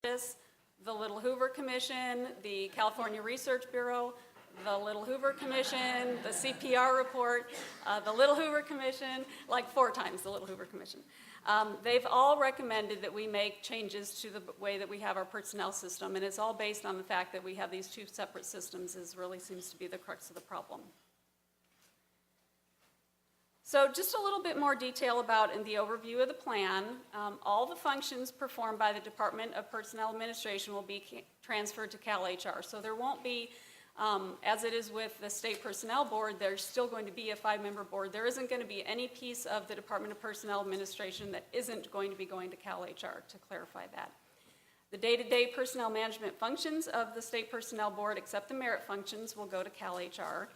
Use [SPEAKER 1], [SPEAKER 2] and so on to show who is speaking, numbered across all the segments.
[SPEAKER 1] the Little Hoover Commission, the California Research Bureau, the Little Hoover Commission, the CPR report, the Little Hoover Commission, like 4 times the Little Hoover Commission. They've all recommended that we make changes to the way that we have our personnel system, and it's all based on the fact that we have these 2 separate systems really seems to be the crux of the problem. So just a little bit more detail about in the overview of the plan. All the functions performed by the Department of Personnel Administration will be transferred to CalHR. So there won't be, as it is with the State Personnel Board, there's still going to be a 5-member board. There isn't going to be any piece of the Department of Personnel Administration that isn't going to be going to CalHR, to clarify that. The day-to-day personnel management functions of the State Personnel Board, except the merit functions, will go to CalHR.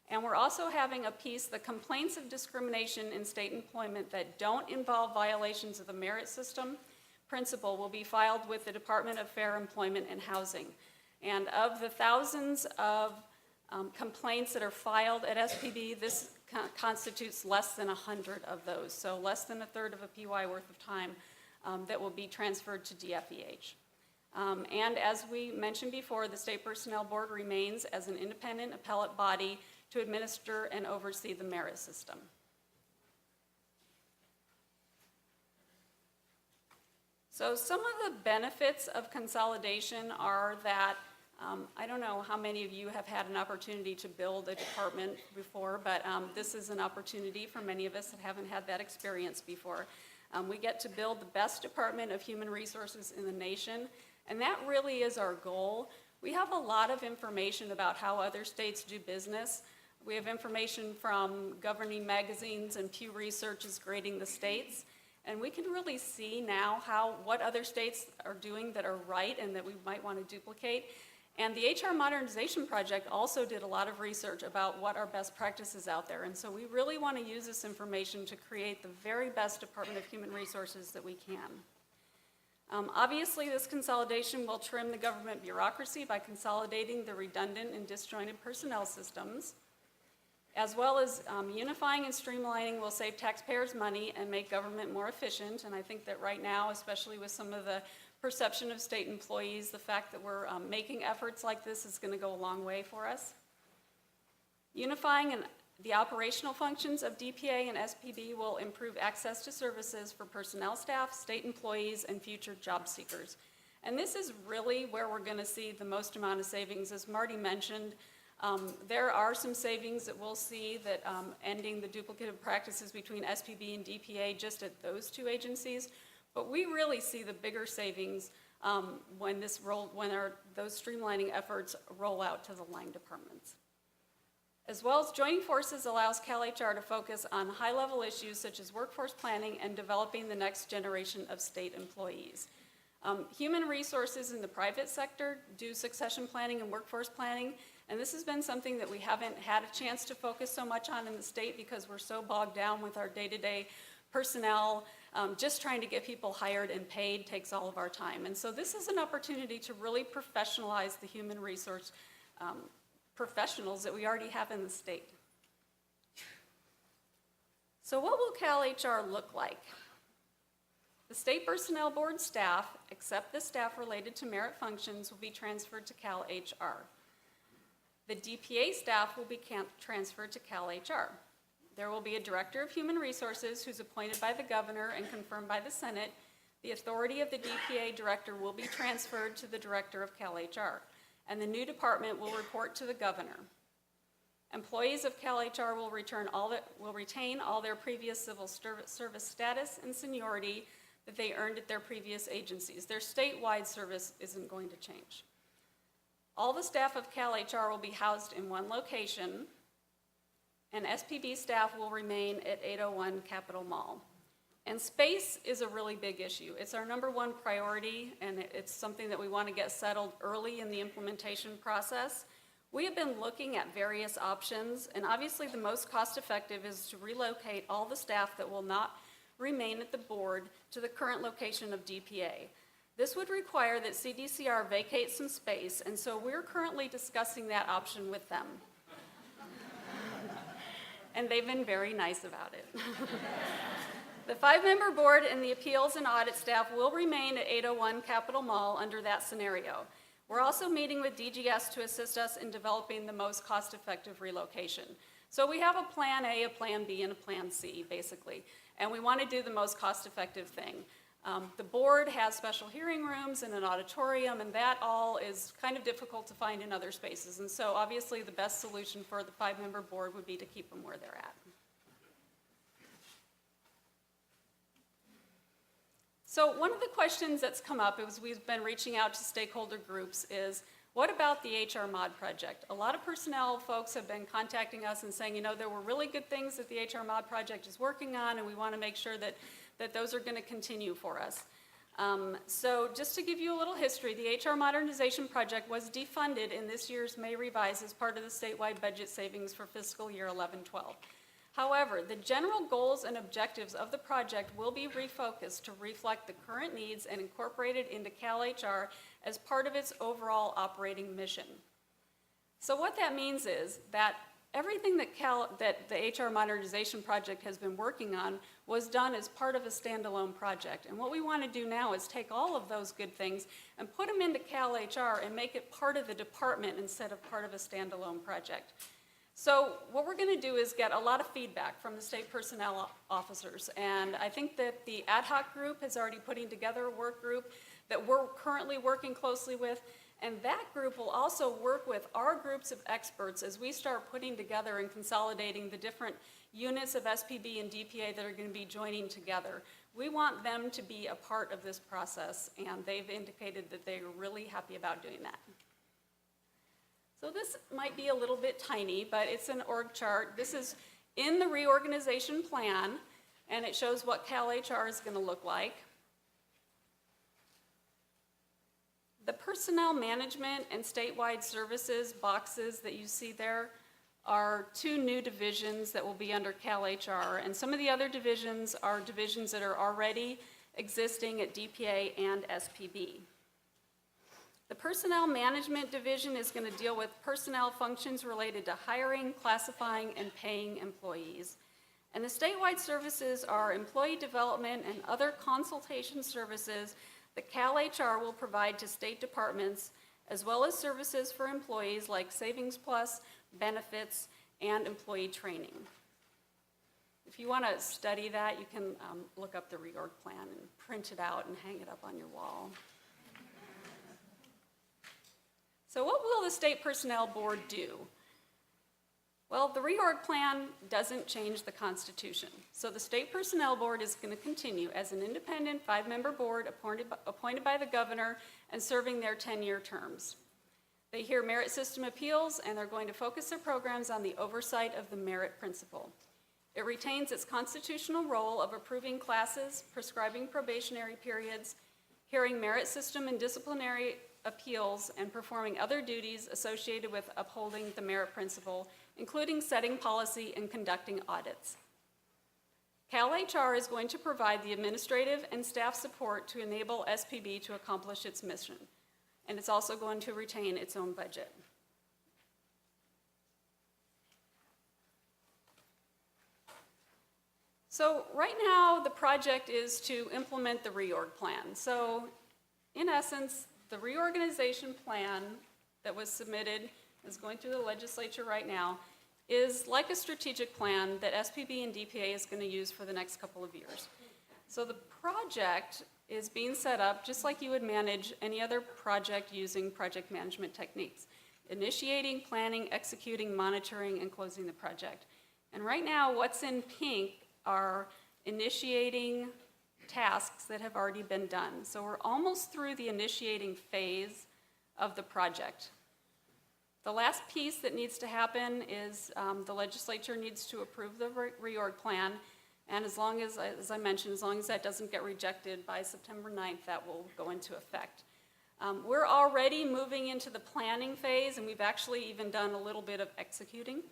[SPEAKER 1] And we're also having a piece, the complaints of discrimination in state employment that don't involve violations of the merit system principle will be filed with the Department of Fair Employment and Housing. And of the thousands of complaints that are filed at SPB, this constitutes less than 100 of those, so less than 1/3 of a PY worth of time that will be transferred to DFEH. And as we mentioned before, the State Personnel Board remains as an independent appellate body to administer and oversee the merit system. So some of the benefits of consolidation are that, I don't know how many of you have had an opportunity to build a department before, but this is an opportunity for many of us that haven't had that experience before. We get to build the best department of human resources in the nation, and that really is our goal. We have a lot of information about how other states do business. We have information from governing magazines and Pew Research is grading the states. And we can really see now what other states are doing that are right and that we might want to duplicate. And the HR Modernization Project also did a lot of research about what are best practices out there. And so we really want to use this information to create the very best Department of Human Resources that we can. Obviously, this consolidation will trim the government bureaucracy by consolidating the redundant and disjointed personnel systems, as well as unifying and streamlining will save taxpayers money and make government more efficient. And I think that right now, especially with some of the perception of state employees, the fact that we're making efforts like this is going to go a long way for us. Unifying the operational functions of DPA and SPB will improve access to services for personnel staff, state employees, and future job seekers. And this is really where we're going to see the most amount of savings. As Marty mentioned, there are some savings that we'll see that ending the duplicative practices between SPB and DPA just at those 2 agencies, but we really see the bigger savings when those streamlining efforts roll out to the line departments. As well as joining forces allows CalHR to focus on high-level issues such as workforce planning and developing the next generation of state employees. Human resources in the private sector do succession planning and workforce planning, and this has been something that we haven't had a chance to focus so much on in the state because we're so bogged down with our day-to-day personnel. Just trying to get people hired and paid takes all of our time. And so this is an opportunity to really professionalize the human resource professionals that we already have in the state. So what will CalHR look like? The State Personnel Board staff, except the staff related to merit functions, will be transferred to CalHR. The DPA staff will be transferred to CalHR. There will be a Director of Human Resources who's appointed by the Governor and confirmed by the Senate. The authority of the DPA Director will be transferred to the Director of CalHR, and the new department will report to the Governor. Employees of CalHR will retain all their previous civil service status and seniority that they earned at their previous agencies. Their statewide service isn't going to change. All the staff of CalHR will be housed in one location, and SPB staff will remain at 801 Capitol Mall. And space is a really big issue. It's our #1 priority, and it's something that we want to get settled early in the implementation process. We have been looking at various options, and obviously the most cost-effective is to relocate all the staff that will not remain at the board to the current location of DPA. This would require that CDCR vacate some space, and so we're currently discussing that option with them. And they've been very nice about it. The 5-member board and the appeals and audit staff will remain at 801 Capitol Mall under that scenario. We're also meeting with DGS to assist us in developing the most cost-effective relocation. So we have a plan A, a plan B, and a plan C, basically. And we want to do the most cost-effective thing. The board has special hearing rooms and an auditorium, and that all is kind of difficult to find in other spaces. And so obviously the best solution for the 5-member board would be to keep them where they're at. So one of the questions that's come up as we've been reaching out to stakeholder groups is, what about the HR mod project? A lot of personnel folks have been contacting us and saying, you know, there were really good things that the HR mod project is working on, and we want to make sure that those are going to continue for us. So just to give you a little history, the HR modernization project was defunded in this year's May revise as part of the statewide budget savings for fiscal year 11-12. However, the general goals and objectives of the project will be refocused to reflect the current needs and incorporated into CalHR as part of its overall operating mission. So what that means is that everything that the HR modernization project has been working on was done as part of a standalone project. And what we want to do now is take all of those good things and put them into CalHR and make it part of the department instead of part of a standalone project. So what we're going to do is get a lot of feedback from the state personnel officers. And I think that the ad hoc group is already putting together a work group that we're currently working closely with. And that group will also work with our groups of experts as we start putting together and consolidating the different units of SPB and DPA that are going to be joining together. We want them to be a part of this process, and they've indicated that they are really happy about doing that. So this might be a little bit tiny, but it's an org chart. This is in the reorganization plan, and it shows what CalHR is going to look like. The personnel management and statewide services boxes that you see there are 2 new divisions that will be under CalHR, and some of the other divisions are divisions that are already existing at DPA and SPB. The personnel management division is going to deal with personnel functions related to hiring, classifying, and paying employees. And the statewide services are employee development and other consultation services that CalHR will provide to state departments, as well as services for employees like Savings Plus, benefits, and employee training. If you want to study that, you can look up the reorg plan and print it out and hang it up on your wall. So what will the State Personnel Board do? Well, the reorg plan doesn't change the Constitution. So the State Personnel Board is going to continue as an independent 5-member board appointed by the governor and serving their 10-year terms. They hear merit system appeals, and they're going to focus their programs on the oversight of the merit principle. It retains its constitutional role of approving classes, prescribing probationary periods, hearing merit system and disciplinary appeals, and performing other duties associated with upholding the merit principle, including setting policy and conducting audits. CalHR is going to provide the administrative and staff support to enable SPB to accomplish its mission, and it's also going to retain its own budget. So right now, the project is to implement the reorg plan. So in essence, the reorganization plan that was submitted, is going through the legislature right now, is like a strategic plan that SPB and DPA is going to use for the next couple of years. So the project is being set up just like you would manage any other project using project management techniques: initiating, planning, executing, monitoring, and closing the project. And right now, what's in pink are initiating tasks that have already been done. So we're almost through the initiating phase of the project. The last piece that needs to happen is the legislature needs to approve the reorg plan, and as I mentioned, as long as that doesn't get rejected by September 9th, that will go into effect. We're already moving into the planning phase, and we've actually even done a little bit of executing.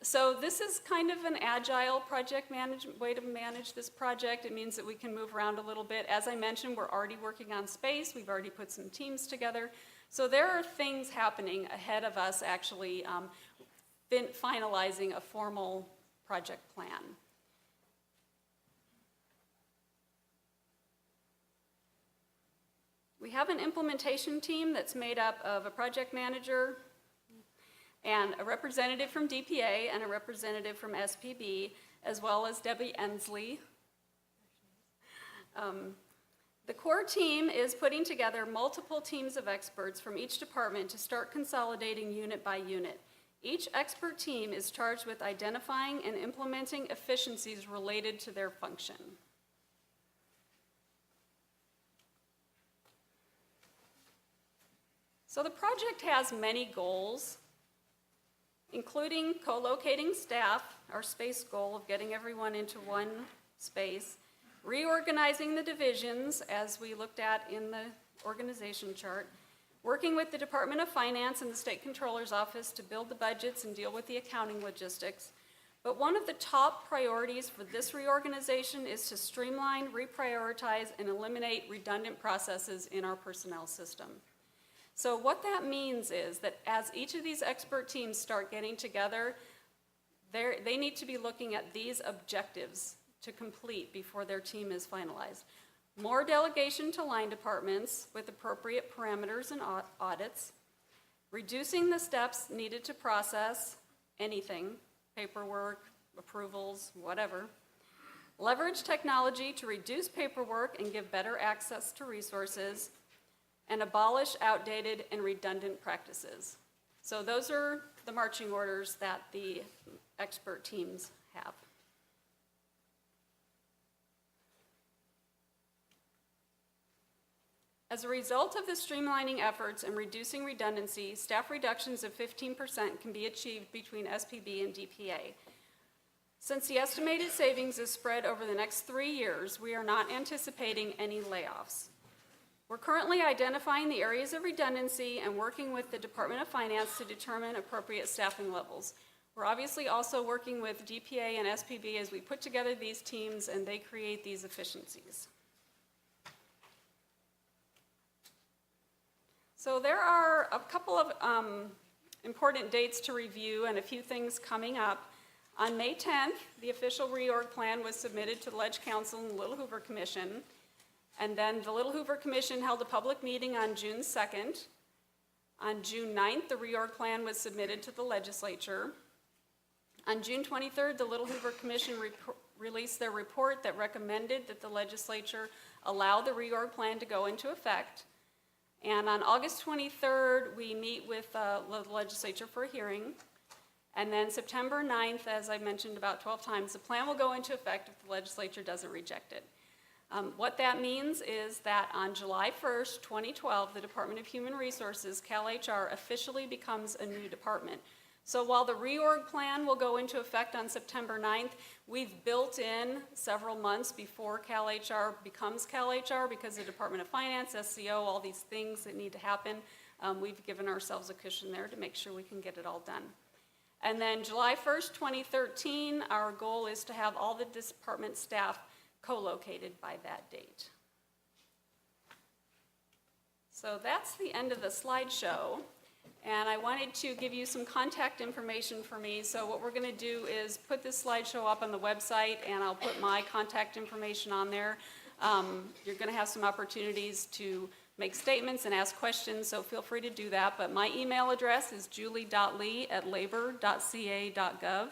[SPEAKER 1] So this is kind of an agile project way to manage this project. It means that we can move around a little bit. As I mentioned, we're already working on space. We've already put some teams together. So there are things happening ahead of us actually finalizing a formal project plan. We have an implementation team that's made up of a project manager and a representative from DPA and a representative from SPB, as well as Debbie Ensley. The core team is putting together multiple teams of experts from each department to start consolidating unit by unit. Each expert team is charged with identifying and implementing efficiencies related to their function. So the project has many goals, including co-locating staff, our space goal of getting everyone into one space, reorganizing the divisions, as we looked at in the organization chart, working with the Department of Finance and the State Controller's Office to build the budgets and deal with the accounting logistics. But one of the top priorities for this reorganization is to streamline, reprioritize, and eliminate redundant processes in our personnel system. So what that means is that as each of these expert teams start getting together, they need to be looking at these objectives to complete before their team is finalized. More delegation to line departments with appropriate parameters and audits, reducing the steps needed to process anything, paperwork, approvals, whatever, leverage technology to reduce paperwork and give better access to resources, and abolish outdated and redundant practices. So those are the marching orders that the expert teams have. As a result of the streamlining efforts and reducing redundancy, staff reductions of 15% can be achieved between SPB and DPA. Since the estimated savings is spread over the next 3 years, we are not anticipating any layoffs. We're currently identifying the areas of redundancy and working with the Department of Finance to determine appropriate staffing levels. We're obviously also working with DPA and SPB as we put together these teams and they create these efficiencies. So there are a couple of important dates to review and a few things coming up. On May 10th, the official reorg plan was submitted to the Ledge Council and the Little Hoover Commission. And then the Little Hoover Commission held a public meeting on June 2nd. On June 9th, the reorg plan was submitted to the legislature. On June 23rd, the Little Hoover Commission released their report that recommended that the legislature allow the reorg plan to go into effect. And on August 23rd, we meet with the legislature for a hearing. And then September 9th, as I mentioned about 12 times, the plan will go into effect if the legislature doesn't reject it. What that means is that on July 1st, 2012, the Department of Human Resources, CalHR, officially becomes a new department. So while the reorg plan will go into effect on September 9th, we've built in several months before CalHR becomes CalHR because the Department of Finance, SCO, all these things that need to happen, we've given ourselves a cushion there to make sure we can get it all done. And then July 1st, 2013, our goal is to have all the department staff co-located by that date. So that's the end of the slideshow. And I wanted to give you some contact information for me. So what we're going to do is put this slideshow up on the website, and I'll put my contact information on there. You're going to have some opportunities to make statements and ask questions, so feel free to do that. But my email address is julie.lee@labor.ca.gov.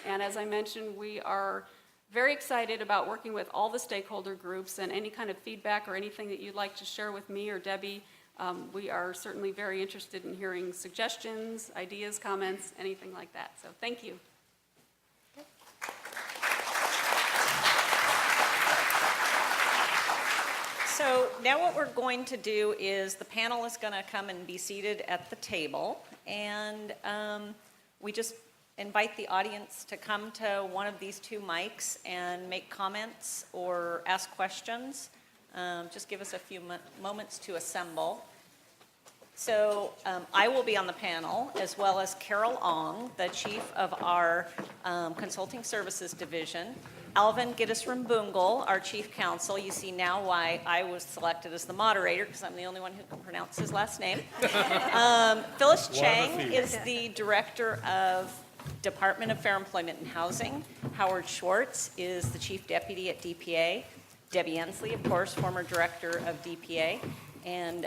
[SPEAKER 1] And as I mentioned, we are very excited about working with all the stakeholder groups, and any kind of feedback or anything that you'd like to share with me or Debbie, we are certainly very interested in hearing suggestions, ideas, comments, anything like that. So thank you.
[SPEAKER 2] So now what we're going to do is the panel is going to come and be seated at the table, and we just invite the audience to come to one of these two mics and make comments or ask questions. Just give us a few moments to assemble. So I will be on the panel, as well as Carol Ong, the chief of our consulting services division, Alvin Gittes-Rimbungal, our chief counsel. You see now why I was selected as the moderator, because I'm the only one who can pronounce his last name. Phyllis Chang is the director of Department of Fair Employment and Housing. Howard Schwartz is the chief deputy at DPA. Debbie Ensley, of course, former director of DPA. and